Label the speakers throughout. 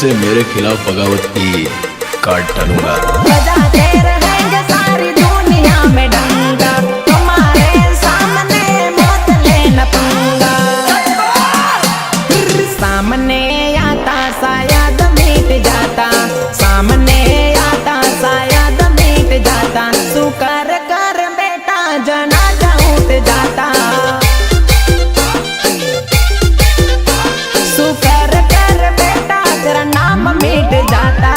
Speaker 1: से मेरे खिलाफ बगावत की काट डालूंगा।
Speaker 2: सारी दुनिया में डंगा तुम्हारे सामने मौत लेना पंगा। सामने आता शायद मिट जाता, सामने आता शायद मिट जाता। शुक्र कर बेटा जनाजा उठ जाता, शुक्र कर बेटा तेरा नाम मिट जाता।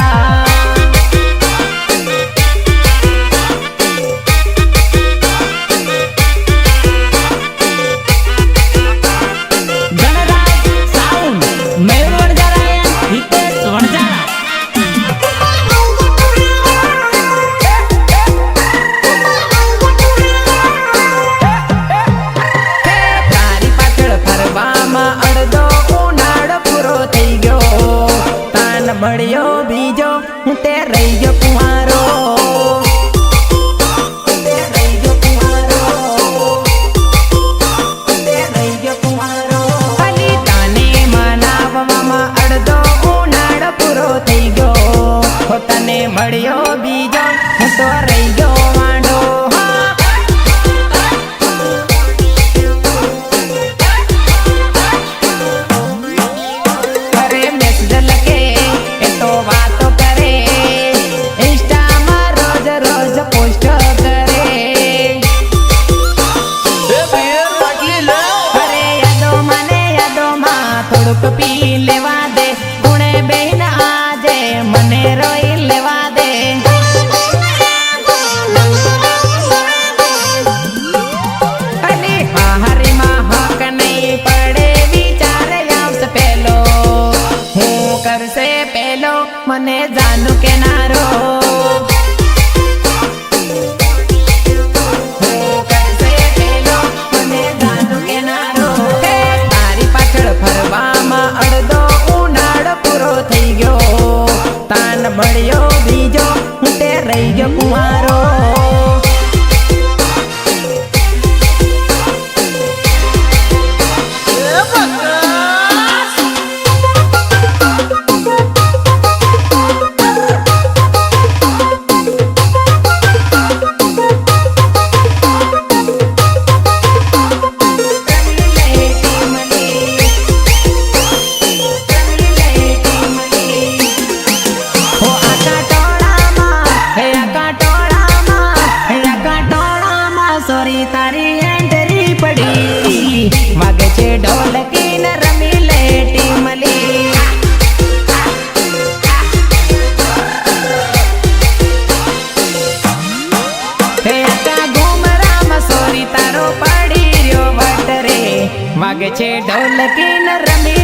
Speaker 2: મળ્યો બીજો હું તે રહી ગયો કુંવારો, તે રહી ગયો કુંવારો, તે રહી ગયો કુંવારો। ખાલી તને મનાવવામાં અડધો ઉનાળો પૂરો થઈ ગયો, તને મળ્યો બીજો હું તો રહી ગયો વાંઢો। पी लेवा दे गुणे बहन आजे मने रोई लेवा दे। अली हारी हक नहीं पड़े विचार आवसे पहलो, हूँ कर से पहलो मने जानू के नारो। મળ્યો બીજો હું તે રહી ગયો કુંવારો। સોરી તારી એન્ટ્રી પડી, વાગે છે ઢોલકી ને રમી લે ટીમલી। હે આકા ઘુમરામાં સોરી તારો પડી રહ્યો વટ રે, વાગે છે ઢોલકી ને રમી